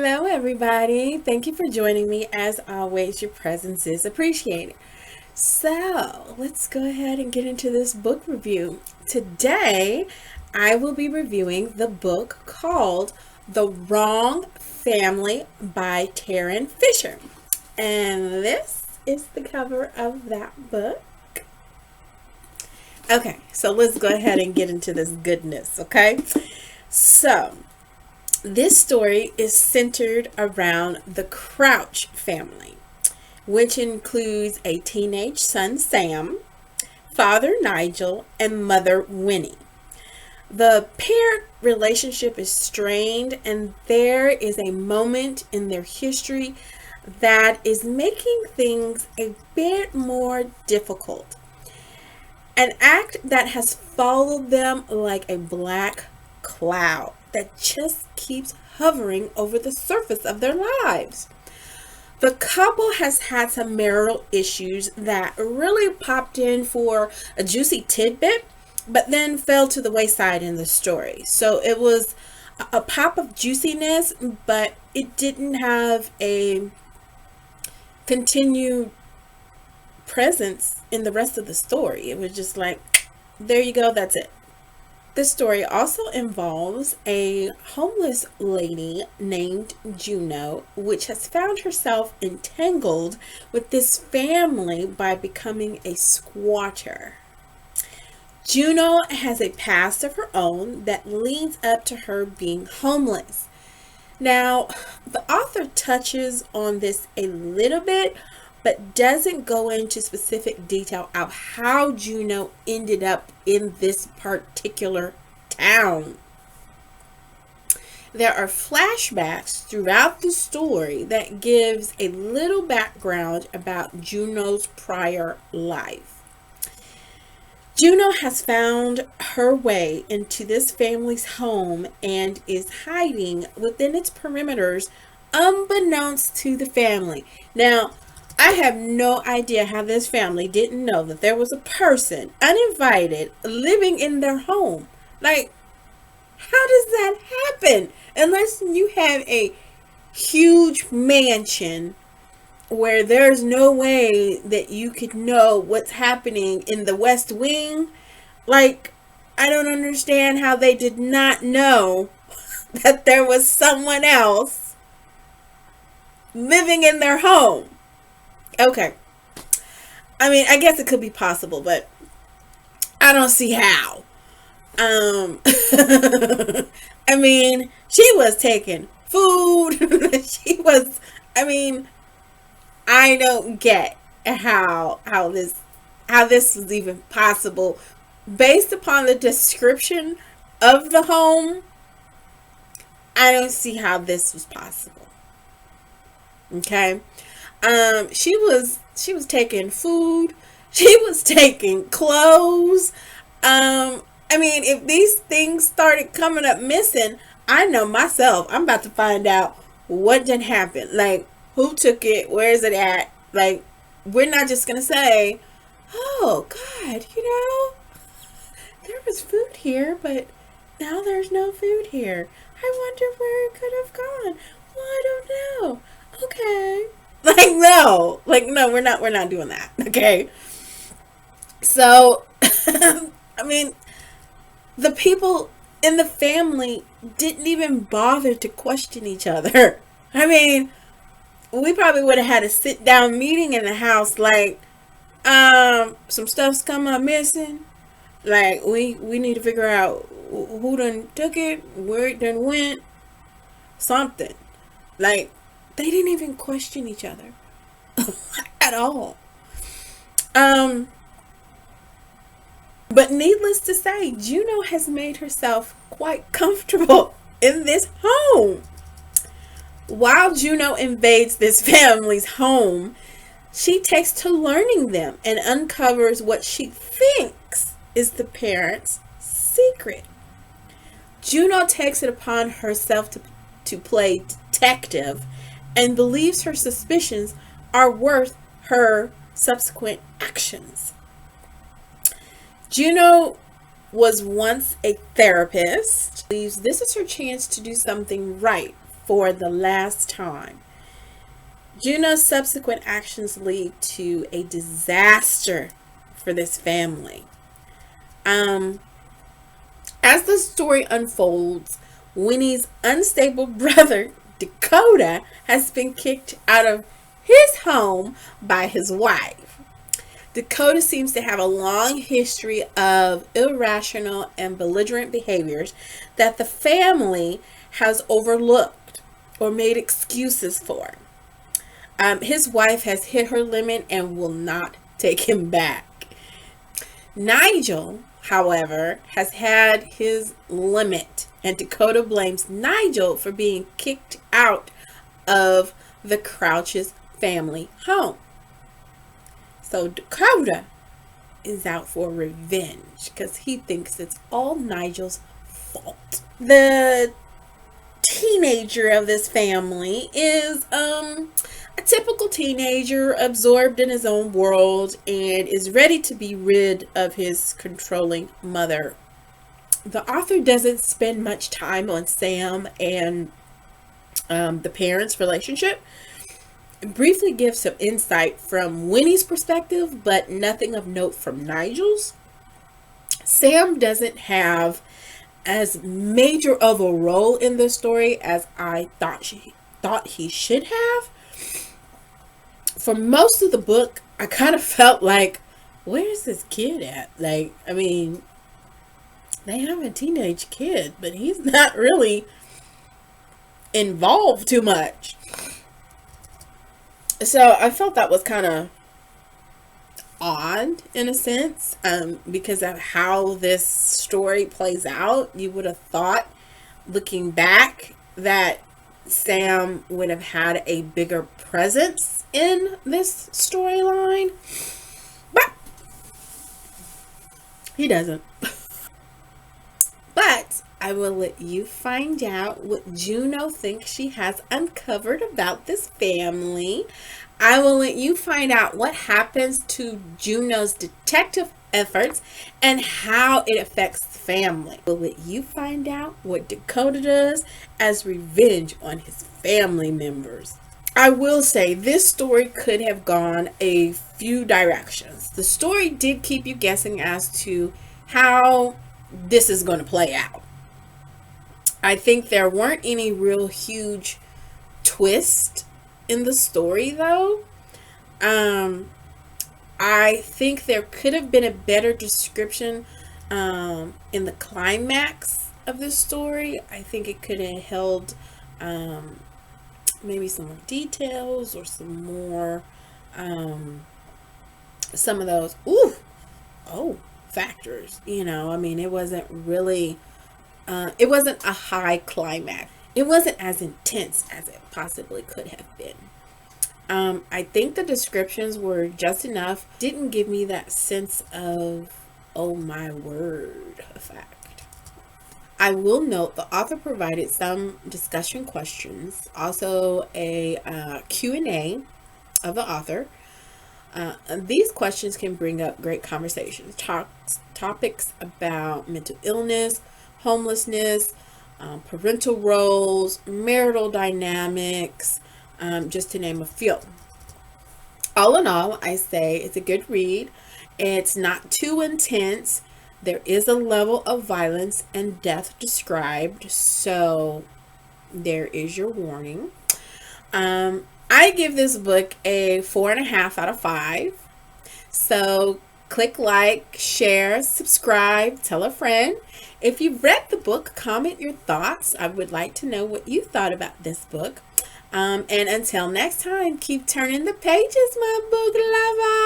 Hello, everybody. Thank you for joining me. As always, your presence is appreciated. So, let's go ahead and get into this book review. Today, I will be reviewing the book called The Wrong Family by Tarryn Fisher. And this is the cover of that book. Okay, so let's go ahead and get into this goodness, okay? So, this story is centered around the Crouch family, which includes a teenage son, Sam, father, Nigel, and mother, Winnie. The parent relationship is strained, and there is a moment in their history that is making things a bit more difficult. An act that has followed them like a black cloud that just keeps hovering over the surface of their lives. The couple has had some marital issues that really popped in for a juicy tidbit, but then fell to the wayside in the story. So it was a pop of juiciness, but it didn't have a continued presence in the rest of the story. It was just like, there you go, that's it. This story also involves a homeless lady named Juno, which has found herself entangled with this family by becoming a squatter. Juno has a past of her own that leads up to her being homeless. Now, the author touches on this a little bit, but doesn't go into specific detail of how Juno ended up in this particular town. There are flashbacks throughout the story that gives a little background about Juno's prior life. Juno has found her way into this family's home and is hiding within its perimeters unbeknownst to the family. Now, I have no idea how this family didn't know that there was a person uninvited living in their home. Like, how does that happen? Unless you have a huge mansion where there's no way that you could know what's happening in the West Wing. Like, I don't understand how they did not know that there was someone else living in their home. Okay. I mean, I guess it could be possible, but I don't see how. I mean, she was taking food. I don't get how this was even possible based upon the description of the home. I don't see how this was possible. Okay? She was taking food. She was taking clothes. I mean, if these things started coming up missing, I know myself, I'm about to find out what did happen. Like, who took it? Where is it at? Like, we're not just going to say, oh, God, there was food here, but now there's no food here. I wonder where it could have gone. Well, I don't know. Okay. No, we're not doing that. Okay. So, I mean, the people in the family didn't even bother to question each other. I mean, we probably would have had a sit down meeting in the house, like, some stuff's come up missing. Like, we need to figure out who done took it, where it done went, something. Like, they didn't even question each other at all. But needless to say, Juno has made herself quite comfortable in this home. While Juno invades this family's home, she takes to learning them and uncovers what she thinks is the parents' secret. Juno takes it upon herself to play detective and believes her suspicions are worth her subsequent actions. Juno was once a therapist, believes this is her chance to do something right for the last time. Juno's subsequent actions lead to a disaster for this family. As the story unfolds, Winnie's unstable brother, Dakota, has been kicked out of his home by his wife. Dakota seems to have a long history of irrational and belligerent behaviors that the family has overlooked or made excuses for. His wife has hit her limit and will not take him back. Nigel, however, has had his limit, and Dakota blames Nigel for being kicked out of the Crouch's family home. So Dakota is out for revenge because he thinks it's all Nigel's fault. The teenager of this family is a typical teenager, absorbed in his own world, and is ready to be rid of his controlling mother. The author doesn't spend much time on Sam and the parents' relationship. It briefly gives some insight from Winnie's perspective, but nothing of note from Nigel's. Sam doesn't have as major of a role in this story as I thought he should have. For most of the book, I kind of felt like, where's this kid at? Like, I mean, they have a teenage kid, but he's not really involved too much. So I felt that was kind of odd in a sense, because of how this story plays out. You would have thought, looking back, that Sam would have had a bigger presence in this storyline, but he doesn't. But I will let you find out what Juno thinks she has uncovered about this family. I will let you find out what happens to Juno's detective efforts and how it affects the family. I will let you find out what Dakota does as revenge on his family members. I will say this story could have gone a few directions. The story did keep you guessing as to how this is going to play out. I think there weren't any real huge twists in the story though. I think there could have been a better description in the climax of this story. I think it could have held maybe some more details or some more some of those factors. I mean, it wasn't really it wasn't a high climax. It wasn't as intense as it possibly could have been. I think the descriptions were just enough. Didn't give me that sense of, oh my word, effect. I will note the author provided some discussion questions, also a Q&A of the author. These questions can bring up great conversations, topics about mental illness, homelessness, parental roles, marital dynamics, just to name a few. All in all, I say it's a good read. It's not too intense. There is a level of violence and death described, so there is your warning. I give this book a 4.5 out of 5. So click like, share, subscribe, tell a friend. If you've read the book, comment your thoughts. I would like to know what you thought about this book. And until next time, keep turning the pages, my book lover.